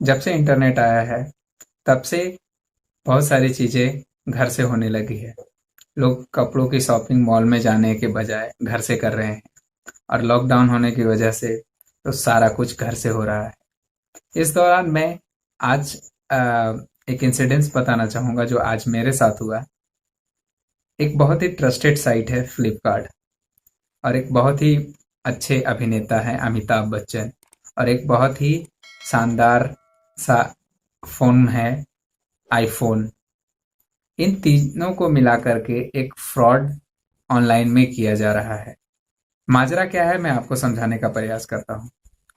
जब से इंटरनेट आया है तब से बहुत सारी चीजें घर से होने लगी है। लोग कपड़ों की शॉपिंग मॉल में जाने के बजाय घर से कर रहे हैं, और लॉकडाउन होने की वजह से तो सारा कुछ घर से हो रहा है। इस दौरान मैं आज एक इंसिडेंस बताना चाहूंगा जो आज मेरे साथ हुआ। एक बहुत ही ट्रस्टेड साइट है फ्लिपकार्ट, और एक बहुत ही अच्छे अभिनेता हैं अमिताभ बच्चन, और एक बहुत ही शानदार सा फोन है आईफोन। इन तीनों को मिला करके एक फ्रॉड ऑनलाइन में किया जा रहा है। माजरा क्या है, मैं आपको समझाने का प्रयास करता हूँ।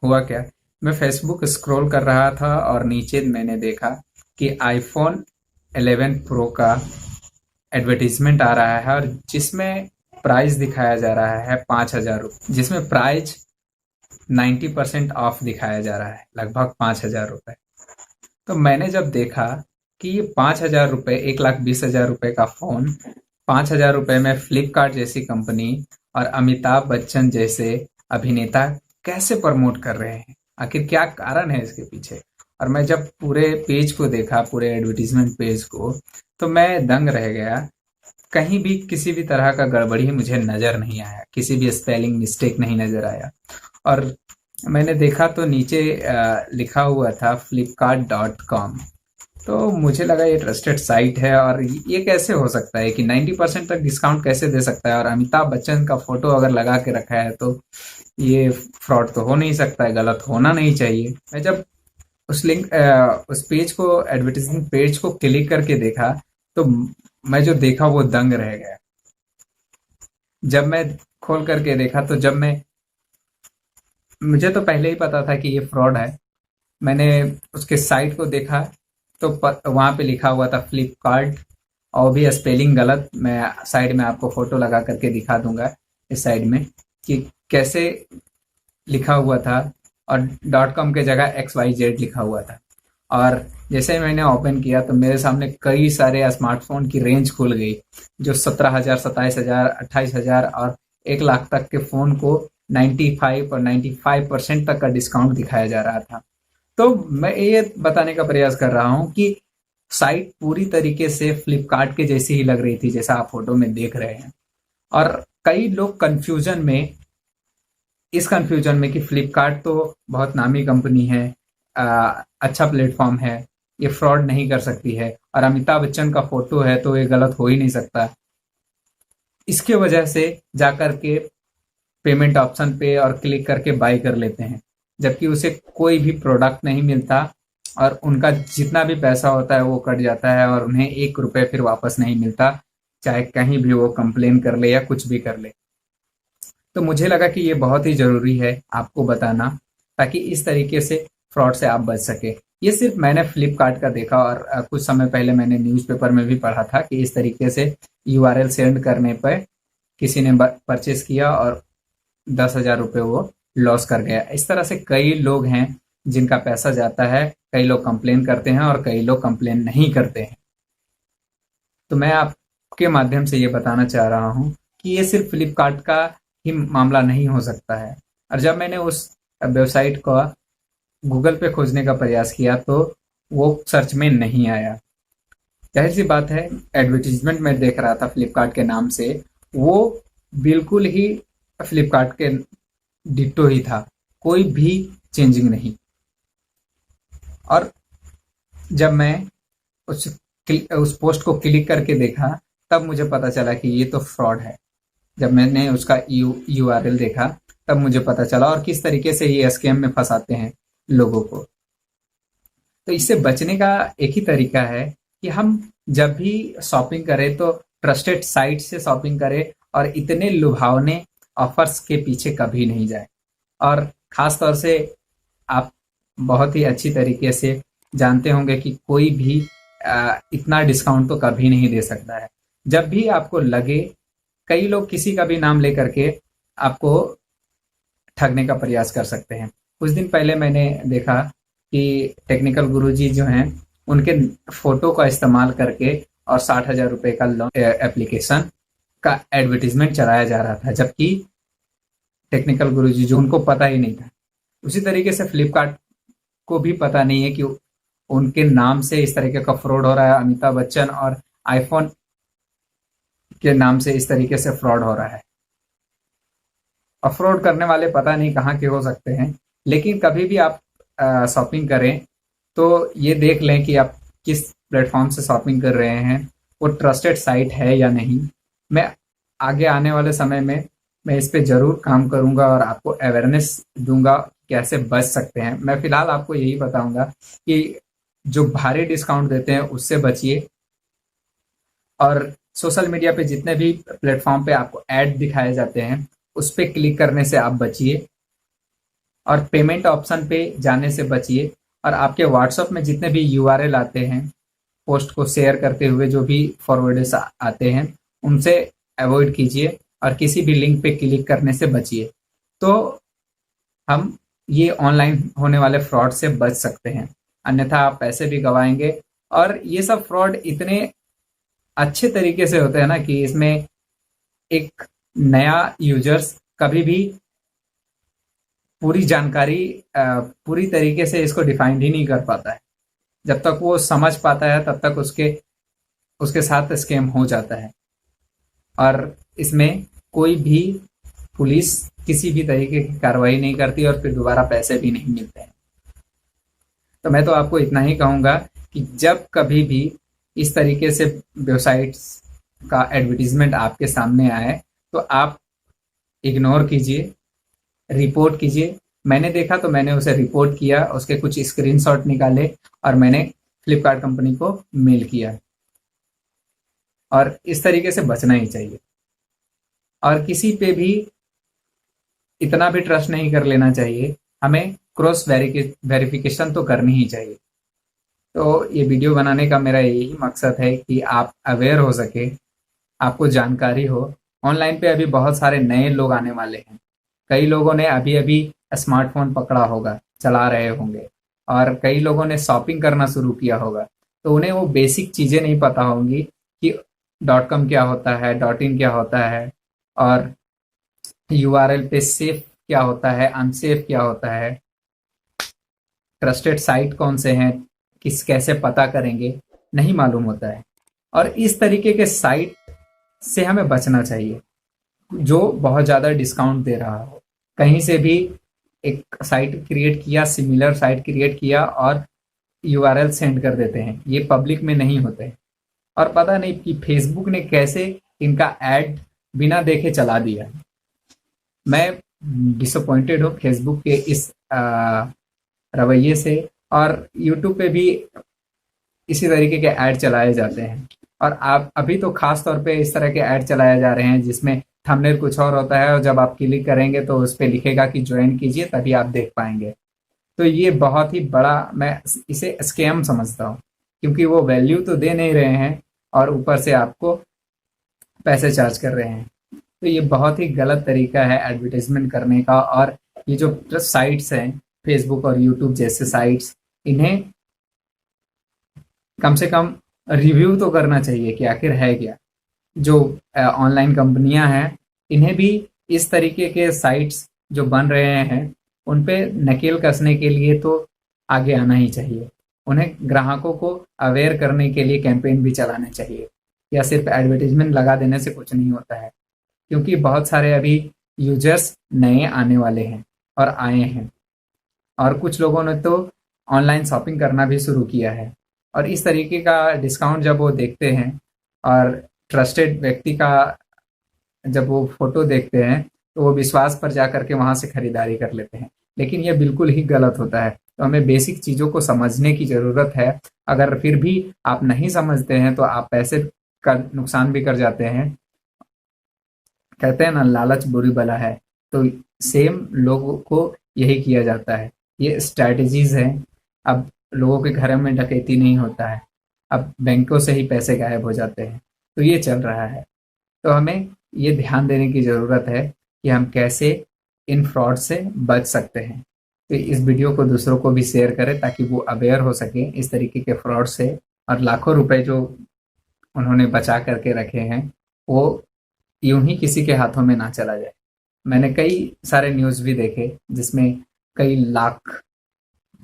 हुआ क्या, मैं फेसबुक स्क्रॉल कर रहा था और नीचे मैंने देखा कि आईफोन 11 प्रो का एडवर्टीजमेंट आ रहा है, और जिसमें प्राइस दिखाया जा रहा है 5,000 रुपये, जिसमें प्राइस 90% ऑफ दिखाया जा रहा है, लगभग 5,000 रुपये। तो मैंने जब देखा कि ये 5,000 रुपये, 1,20,000 रुपये का फोन 5,000 रुपये में फ्लिपकार्ट जैसी कंपनी और अमिताभ बच्चन जैसे अभिनेता कैसे प्रमोट कर रहे हैं, आखिर क्या कारण है इसके पीछे। और मैं जब पूरे पेज को देखा, पूरे एडवर्टीजमेंट पेज को, तो मैं दंग रह गया। कहीं भी किसी भी तरह का गड़बड़ी मुझे नजर नहीं आया, किसी भी स्पेलिंग मिस्टेक नहीं नजर आया। और मैंने देखा तो नीचे लिखा हुआ था flipkart.com। तो मुझे लगा ये ट्रस्टेड साइट है, और ये कैसे हो सकता है कि 90% तक डिस्काउंट कैसे दे सकता है, और अमिताभ बच्चन का फोटो अगर लगा के रखा है तो ये फ्रॉड तो हो नहीं सकता है, गलत होना नहीं चाहिए। मैं जब उस पेज को, एडवर्टीजमेंट पेज को क्लिक करके देखा, तो मैं जो देखा वो दंग रह गया। जब मैं खोल करके देखा, तो जब मैं मुझे तो पहले ही पता था कि ये फ्रॉड है। मैंने उसके साइट को देखा तो वहां पे लिखा हुआ था फ्लिपकार्ट, और भी स्पेलिंग गलत। मैं साइड में आपको फोटो लगा करके दिखा दूंगा इस साइड में कि कैसे लिखा हुआ था, और डॉट कॉम के जगह XYZ लिखा हुआ था। और जैसे ही मैंने ओपन किया तो मेरे सामने कई सारे स्मार्टफोन की रेंज खुल गई, जो 17,000, 27,000, 28,000 और 1 लाख तक के फोन को 95 और 95% तक का डिस्काउंट दिखाया जा रहा था। तो मैं ये बताने का प्रयास कर रहा हूँ कि साइट पूरी तरीके से फ्लिपकार्ट के जैसी ही लग रही थी, जैसा आप फोटो में देख रहे हैं। और कई लोग इस कंफ्यूजन में कि फ्लिपकार्ट तो बहुत नामी कंपनी है, अच्छा प्लेटफॉर्म है, ये फ्रॉड नहीं कर सकती है, और अमिताभ बच्चन का फोटो है तो ये गलत हो ही नहीं सकता, इसके वजह से जाकर के पेमेंट ऑप्शन पे और क्लिक करके बाय कर लेते हैं, जबकि उसे कोई भी प्रोडक्ट नहीं मिलता, और उनका जितना भी पैसा होता है वो कट जाता है, और उन्हें 1 रुपये फिर वापस नहीं मिलता, चाहे कहीं भी वो कंप्लेन कर ले या कुछ भी कर ले। तो मुझे लगा कि ये बहुत ही जरूरी है आपको बताना, ताकि इस तरीके से फ्रॉड से आप बच सके। ये सिर्फ मैंने फ्लिपकार्ट का देखा, और कुछ समय पहले मैंने न्यूज़पेपर में भी पढ़ा था कि इस तरीके से यूआरएल सेंड करने पर किसी ने परचेस किया और 10,000 रुपये वो लॉस कर गया। इस तरह से कई लोग हैं जिनका पैसा जाता है, कई लोग कंप्लेन करते हैं और कई लोग कंप्लेन नहीं करते हैं। तो मैं आपके माध्यम से ये बताना चाह रहा हूँ कि ये सिर्फ फ्लिपकार्ट का ही मामला नहीं हो सकता है। और जब मैंने उस वेबसाइट को गूगल पे खोजने का प्रयास किया तो वो सर्च में नहीं आया। जाहिर सी बात है, एडवर्टीजमेंट में देख रहा था फ्लिपकार्ट के नाम से, वो बिल्कुल ही फ्लिपकार्ट के डिट्टो ही था, कोई भी चेंजिंग नहीं। और जब मैं उस उस पोस्ट को क्लिक करके देखा, तब मुझे पता चला कि ये तो फ्रॉड है। जब मैंने उसका यूआरएल देखा, तब मुझे पता चला, और किस तरीके से ये स्कैम में फंसाते हैं लोगों को। तो इससे बचने का एक ही तरीका है कि हम जब भी शॉपिंग करें तो ट्रस्टेड साइट से शॉपिंग करें, और इतने लुभावने ऑफर्स के पीछे कभी नहीं जाए। और खास तौर से आप बहुत ही अच्छी तरीके से जानते होंगे कि कोई भी इतना डिस्काउंट तो कभी नहीं दे सकता है। जब भी आपको लगे, कई लोग किसी का भी नाम लेकर के आपको ठगने का प्रयास कर सकते हैं। कुछ दिन पहले मैंने देखा कि टेक्निकल गुरुजी जो हैं, उनके फोटो का इस्तेमाल करके और 60,000 रुपये का एप्लीकेशन का एडवर्टीजमेंट चलाया जा रहा था, जबकि टेक्निकल गुरुजी जो, उनको पता ही नहीं था। उसी तरीके से फ्लिपकार्ट को भी पता नहीं है कि उनके नाम से इस तरीके का फ्रॉड हो रहा है। अमिताभ बच्चन और आईफोन के नाम से इस तरीके से फ्रॉड हो रहा है। और फ्रॉड करने वाले पता नहीं कहाँ के हो सकते हैं। लेकिन कभी भी आप शॉपिंग करें तो ये देख लें कि आप किस प्लेटफॉर्म से शॉपिंग कर रहे हैं, वो ट्रस्टेड साइट है या नहीं। मैं आगे आने वाले समय में मैं इस पे ज़रूर काम करूंगा और आपको अवेयरनेस दूंगा कैसे बच सकते हैं। मैं फिलहाल आपको यही बताऊंगा कि जो भारी डिस्काउंट देते हैं उससे बचिए, और सोशल मीडिया पे जितने भी प्लेटफॉर्म पे आपको ऐड दिखाए जाते हैं उस पे क्लिक करने से आप बचिए, और पेमेंट ऑप्शन पे जाने से बचिए। और आपके व्हाट्सएप में जितने भी यूआरएल आते हैं पोस्ट को शेयर करते हुए, जो भी फॉरवर्डर्स आते हैं उनसे अवॉइड कीजिए और किसी भी लिंक पे क्लिक करने से बचिए। तो हम ये ऑनलाइन होने वाले फ्रॉड से बच सकते हैं, अन्यथा आप पैसे भी गवाएंगे। और ये सब फ्रॉड इतने अच्छे तरीके से होते हैं ना कि इसमें एक नया यूजर्स कभी भी पूरी जानकारी पूरी तरीके से इसको डिफाइन ही नहीं कर पाता है। जब तक वो समझ पाता है तब तक उसके उसके साथ स्कैम हो जाता है। और इसमें कोई भी पुलिस किसी भी तरीके की कार्रवाई नहीं करती और फिर दोबारा पैसे भी नहीं मिलते हैं। तो मैं तो आपको इतना ही कहूँगा कि जब कभी भी इस तरीके से वेबसाइट्स का एडवर्टीजमेंट आपके सामने आए तो आप इग्नोर कीजिए, रिपोर्ट कीजिए। मैंने देखा तो मैंने उसे रिपोर्ट किया, उसके कुछ स्क्रीनशॉट निकाले और मैंने फ्लिपकार्ट कंपनी को मेल किया। और इस तरीके से बचना ही चाहिए, और किसी पे भी इतना भी ट्रस्ट नहीं कर लेना चाहिए। हमें क्रॉस वेरिफिकेशन तो करनी ही चाहिए। तो ये वीडियो बनाने का मेरा यही मकसद है कि आप अवेयर हो सके, आपको जानकारी हो। ऑनलाइन पे अभी बहुत सारे नए लोग आने वाले हैं। कई लोगों ने अभी अभी स्मार्टफोन पकड़ा होगा, चला रहे होंगे, और कई लोगों ने शॉपिंग करना शुरू किया होगा। तो उन्हें वो बेसिक चीज़ें नहीं पता होंगी कि डॉट कॉम क्या होता है, डॉट इन क्या होता है, और यूआरएल पे सेफ क्या होता है, अनसेफ क्या होता है, ट्रस्टेड साइट कौन से हैं, किस कैसे पता करेंगे, नहीं मालूम होता है। और इस तरीके के साइट से हमें बचना चाहिए जो बहुत ज़्यादा डिस्काउंट दे रहा हो। कहीं से भी एक साइट क्रिएट किया, सिमिलर साइट क्रिएट किया और यूआरएल सेंड कर देते हैं, ये पब्लिक में नहीं होते। और पता नहीं कि फेसबुक ने कैसे इनका ऐड बिना देखे चला दिया। मैं डिसअपॉइंटेड हूँ फेसबुक के इस रवैये से। और यूट्यूब पे भी इसी तरीके के ऐड चलाए जाते हैं, और आप अभी तो खास तौर पे इस तरह के ऐड चलाए जा रहे हैं जिसमें थंबनेल कुछ और होता है और जब आप क्लिक करेंगे तो उस पे लिखेगा कि ज्वाइन कीजिए, तभी आप देख पाएंगे। तो ये बहुत ही बड़ा, मैं इसे स्कैम समझता हूँ, क्योंकि वो वैल्यू तो दे नहीं रहे हैं और ऊपर से आपको पैसे चार्ज कर रहे हैं। तो ये बहुत ही गलत तरीका है एडवर्टाइजमेंट करने का। और ये जो साइट्स हैं, फेसबुक और यूट्यूब जैसे साइट्स, इन्हें कम से कम रिव्यू तो करना चाहिए कि आखिर है क्या। जो ऑनलाइन कंपनियां हैं, इन्हें भी इस तरीके के साइट्स जो बन रहे हैं उन पे नकेल कसने के लिए तो आगे आना ही चाहिए। उन्हें ग्राहकों को अवेयर करने के लिए कैंपेन भी चलाने चाहिए, या सिर्फ एडवर्टीजमेंट लगा देने से कुछ नहीं होता है। क्योंकि बहुत सारे अभी यूजर्स नए आने वाले हैं और आए हैं, और कुछ लोगों ने तो ऑनलाइन शॉपिंग करना भी शुरू किया है। और इस तरीके का डिस्काउंट जब वो देखते हैं और ट्रस्टेड व्यक्ति का जब वो फोटो देखते हैं तो वो विश्वास पर जा करके वहाँ से खरीदारी कर लेते हैं। लेकिन ये बिल्कुल ही गलत होता है। तो हमें बेसिक चीज़ों को समझने की ज़रूरत है। अगर फिर भी आप नहीं समझते हैं तो आप पैसे का नुकसान भी कर जाते हैं। कहते हैं ना, लालच बुरी बला है। तो सेम लोगों को यही किया जाता है। ये स्ट्रैटेजीज हैं। अब लोगों के घर में डकैती नहीं होता है, अब बैंकों से ही पैसे गायब हो जाते हैं। तो ये चल रहा है। तो हमें ये ध्यान देने की ज़रूरत है कि हम कैसे इन फ्रॉड से बच सकते हैं। तो इस वीडियो को दूसरों को भी शेयर करें ताकि वो अवेयर हो सके इस तरीके के फ्रॉड से, और लाखों रुपए जो उन्होंने बचा करके रखे हैं वो यूं ही किसी के हाथों में ना चला जाए। मैंने कई सारे न्यूज़ भी देखे जिसमें कई लाख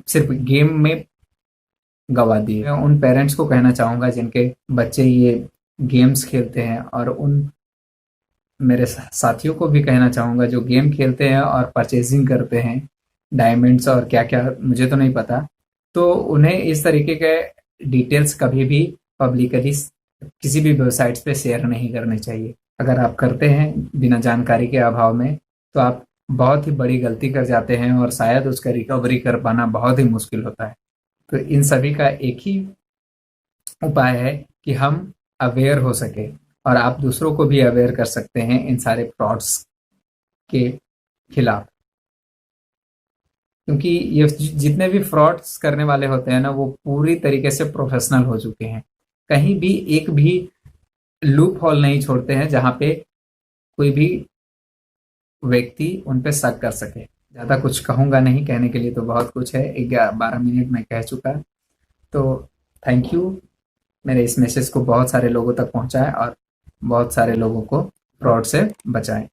सिर्फ गेम में गवा दिए। मैं उन पेरेंट्स को कहना चाहूंगा जिनके बच्चे ये गेम्स खेलते हैं, और उन मेरे साथियों को भी कहना चाहूंगा जो गेम खेलते हैं और परचेजिंग करते हैं डायमंड्स और क्या क्या, मुझे तो नहीं पता। तो उन्हें इस तरीके के डिटेल्स कभी भी पब्लिकली किसी भी वेबसाइट्स पे शेयर नहीं करने चाहिए। अगर आप करते हैं बिना जानकारी के अभाव में, तो आप बहुत ही बड़ी गलती कर जाते हैं और शायद उसका रिकवरी कर पाना बहुत ही मुश्किल होता है। तो इन सभी का एक ही उपाय है कि हम अवेयर हो सके, और आप दूसरों को भी अवेयर कर सकते हैं इन सारे फ्रॉड्स के खिलाफ। क्योंकि ये जितने भी फ्रॉड्स करने वाले होते हैं ना, वो पूरी तरीके से प्रोफेशनल हो चुके हैं। कहीं भी एक भी लूप होल नहीं छोड़ते हैं जहां पे कोई भी व्यक्ति उन पे शक कर सके। ज्यादा कुछ कहूंगा नहीं, कहने के लिए तो बहुत कुछ है, 12 मिनट में कह चुका। तो थैंक यू, मेरे इस मैसेज को बहुत सारे लोगों तक पहुंचाएं और बहुत सारे लोगों को फ्रॉड से बचाएं।